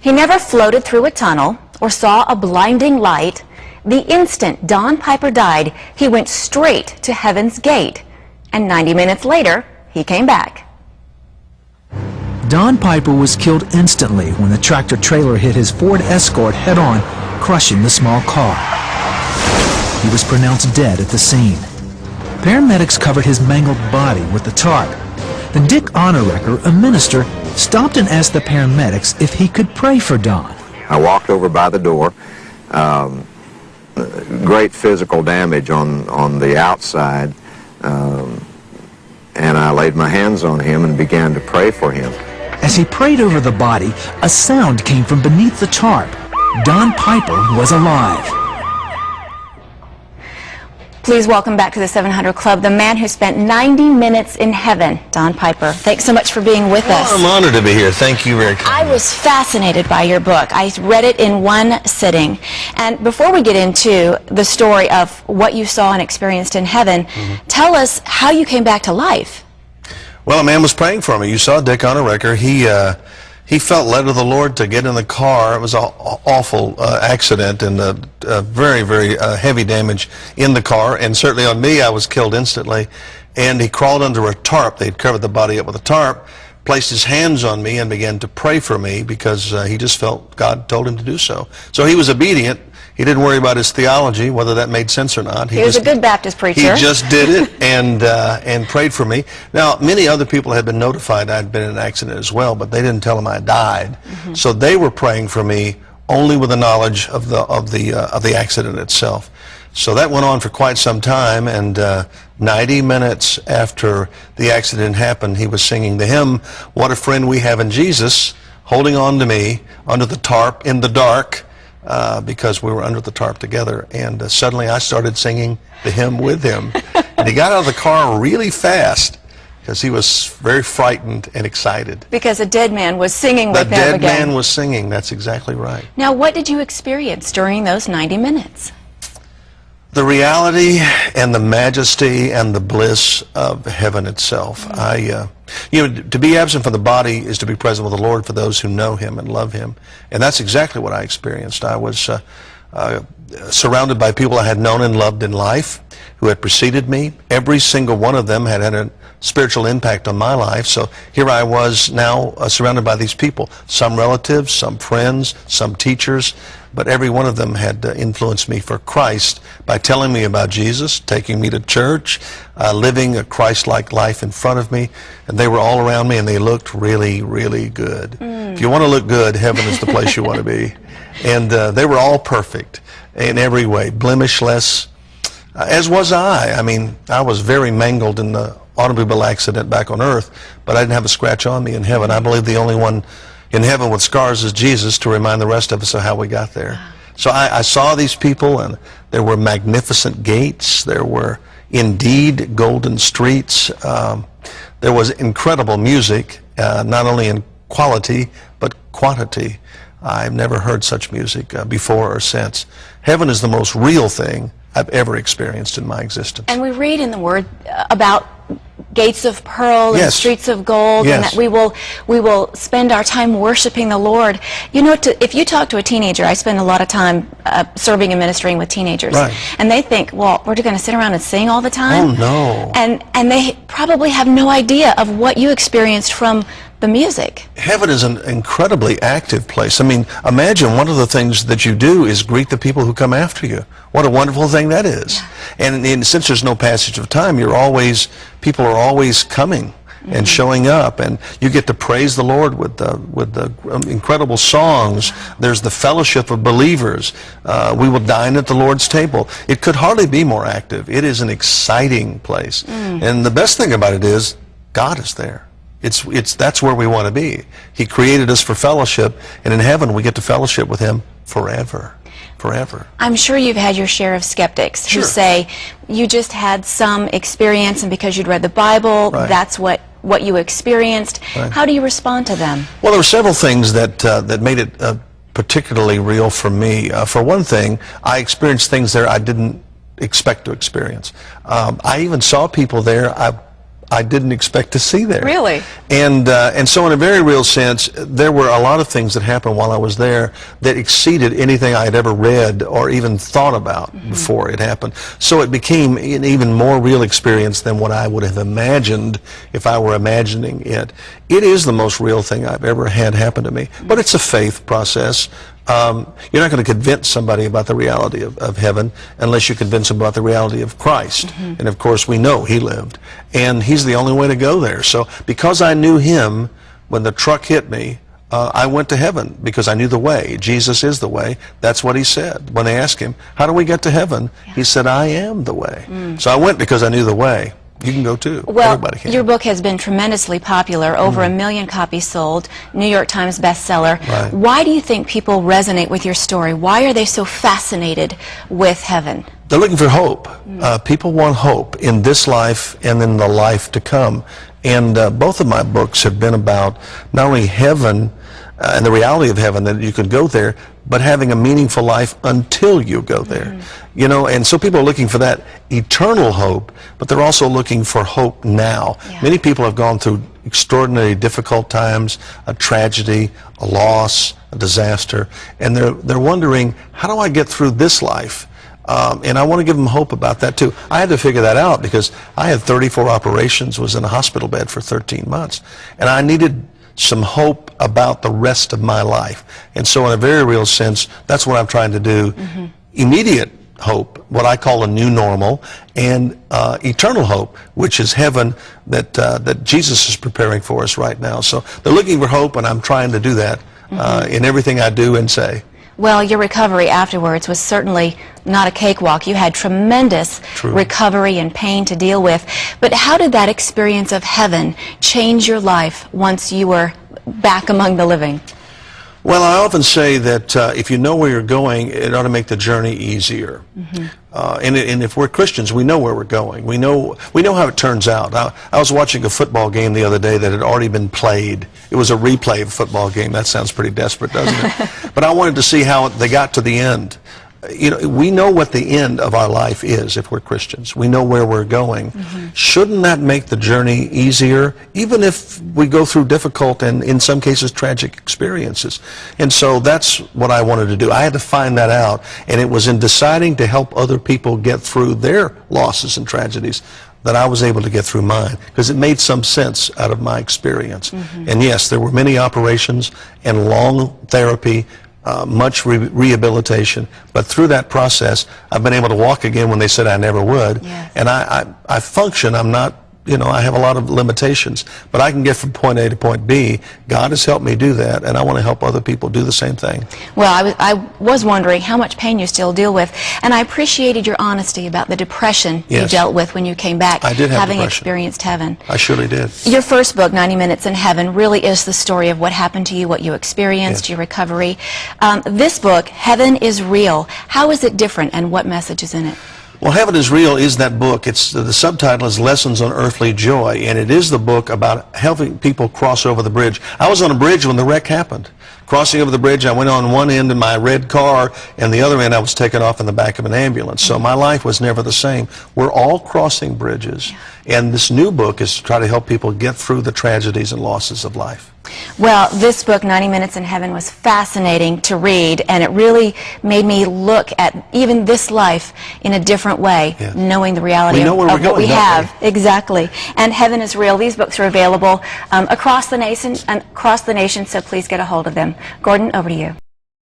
He never floated through a tunnel or saw a blinding light. The instant Don Piper died, he went straight to heaven's gate. And 90 minutes later, he came back. Don Piper was killed instantly when the tractor trailer hit his Ford Escort head-on, crushing the small car. He was pronounced dead at the scene. Paramedics covered his mangled body with the tarp. Then Dick Honorecker, a minister, stopped and asked the paramedics if he could pray for Don. I walked over by the door. Great physical damage on the outside, and I laid my hands on him and began to pray for him. As he prayed over the body, a sound came from beneath the tarp. Don Piper was alive. Please welcome back to the 700 Club the man who spent 90 minutes in heaven, Don Piper. Thanks so much for being with us. I'm honored to be here. Thank you very much. I was fascinated by your book. I read it in one sitting. And before we get into the story of what you saw and experienced in heaven, tell us how you came back to life. Well, a man was praying for me. You saw Dick Honorecker. He felt led of the Lord to get in the car. It was an awful accident and very, very heavy damage in the car. And certainly on me, I was killed instantly. And he crawled under a tarp. They'd covered the body up with a tarp, placed his hands on me and began to pray for me because he just felt God told him to do so. So he was obedient. He didn't worry about his theology, whether that made sense or not. He was a good Baptist preacher. He just did it and prayed for me. Now, many other people had been notified I'd been in an accident as well, but they didn't tell them I died. So they were praying for me only with the knowledge of the accident itself. So that went on for quite some time, and 90 minutes after the accident happened, he was singing the hymn, "What a Friend We Have in Jesus," holding on to me under the tarp in the dark, because we were under the tarp together, and suddenly I started singing the hymn with him. And he got out of the car really fast because he was very frightened and excited. Because a dead man was singing with him again. The dead man was singing, that's exactly right. Now, what did you experience during those 90 minutes? The reality and the majesty and the bliss of heaven itself. To be absent from the body is to be present with the Lord for those who know Him and love Him. And that's exactly what I experienced. I was surrounded by people I had known and loved in life who had preceded me. Every single one of them had had a spiritual impact on my life. So here I was now surrounded by these people. Some relatives, some friends, some teachers. But every one of them had influenced me for Christ by telling me about Jesus, taking me to church, living a Christ-like life in front of me. And they were all around me, and they looked really, really good. If you want to look good, heaven is the place you want to be. And they were all perfect in every way, blemishless, as was I. I mean, I was very mangled in the automobile accident back on earth, but I didn't have a scratch on me in heaven. I believe the only one in heaven with scars is Jesus, to remind the rest of us of how we got there. So I saw these people, and there were magnificent gates. There were indeed golden streets. There was incredible music, not only in quality, but quantity. I've never heard such music before or since. Heaven is the most real thing I've ever experienced in my existence. And we read in the Word about gates of pearl and streets of gold, and that we will spend our time worshiping the Lord. You know, if you talk to a teenager, I spend a lot of time serving and ministering with teenagers, and they think, well, we're going to sit around and sing all the time? Oh, no. And they probably have no idea of what you experienced from the music. Heaven is an incredibly active place. I mean, imagine one of the things that you do is greet the people who come after you. What a wonderful thing that is. And since there's no passage of time, people are always coming and showing up, and you get to praise the Lord with the incredible songs. There's the fellowship of believers. We will dine at the Lord's table. It could hardly be more active. It is an exciting place. And the best thing about it is God is there. That's where we want to be. He created us for fellowship, and in heaven we get to fellowship with Him forever. Forever. I'm sure you've had your share of skeptics who say you just had some experience, and because you'd read the Bible, that's what you experienced. How do you respond to them? Well, there were several things that made it particularly real for me. For one thing, I experienced things there I didn't expect to experience. I even saw people there I didn't expect to see there. Really? And so in a very real sense, there were a lot of things that happened while I was there that exceeded anything I had ever read or even thought about before it happened. So it became an even more real experience than what I would have imagined if I were imagining it. It is the most real thing I've ever had happen to me. But it's a faith process. You're not going to convince somebody about the reality of heaven unless you convince them about the reality of Christ. And of course, we know he lived. And he's the only way to go there. So because I knew him, when the truck hit me, I went to heaven because I knew the way. Jesus is the way. That's what he said. When they asked him, how do we get to heaven? He said, I am the way. So I went because I knew the way. You can go too. Well, everybody can. Your book has been tremendously popular, over 1 million copies sold, New York Times bestseller. Right. Why do you think people resonate with your story? Why are they so fascinated with heaven? They're looking for hope. People want hope in this life and in the life to come. And both of my books have been about not only heaven and the reality of heaven, that you could go there, but having a meaningful life until you go there. You know, and so people are looking for that eternal hope, but they're also looking for hope now. Many people have gone through extraordinarily difficult times, a tragedy, a loss, a disaster, and they're wondering, how do I get through this life? And I want to give them hope about that too. I had to figure that out because I had 34 operations, was in a hospital bed for 13 months, and I needed some hope about the rest of my life. And so in a very real sense, that's what I'm trying to do. Immediate hope, what I call a new normal, and eternal hope, which is heaven that Jesus is preparing for us right now. So they're looking for hope, and I'm trying to do that in everything I do and say. Well, your recovery afterwards was certainly not a cakewalk. You had tremendous recovery and pain to deal with. But how did that experience of heaven change your life once you were back among the living? Well, I often say that if you know where you're going, it ought to make the journey easier. And if we're Christians, we know where we're going. We know how it turns out. I was watching a football game the other day that had already been played. It was a replay of a football game. That sounds pretty desperate, doesn't it? But I wanted to see how they got to the end. You know, we know what the end of our life is if we're Christians. We know where we're going. Shouldn't that make the journey easier, even if we go through difficult and, in some cases, tragic experiences? And so that's what I wanted to do. I had to find that out, and it was in deciding to help other people get through their losses and tragedies that I was able to get through mine, because it made some sense out of my experience. And yes, there were many operations and long therapy, much rehabilitation, but through that process, I've been able to walk again when they said I never would. And I function. I'm not, you know, I have a lot of limitations, but I can get from point A to point B. God has helped me do that, and I want to help other people do the same thing. Well, I was wondering how much pain you still deal with, and I appreciated your honesty about the depression you dealt with when you came back, I did have having depression. experienced heaven. I surely did. Your first book, 90 Minutes in Heaven, really is the story of what happened to you, what you experienced, your recovery. This book, Heaven is Real, how is it different, and what message is in it? Well, Heaven is Real is that book. It's the subtitle is Lessons on Earthly Joy, and it is the book about helping people cross over the bridge. I was on a bridge when the wreck happened. Crossing over the bridge, I went on one end in my red car, and the other end I was taken off in the back of an ambulance. So my life was never the same. We're all crossing bridges, and this new book is to try to help people get through the tragedies and losses of life. Well, this book, 90 Minutes in Heaven, was fascinating to read, and it really made me look at even this life in a different way, knowing the reality of what we have. Exactly. And Heaven is Real. These books are available across the nation, so please get a hold of them. Gordon, over to you.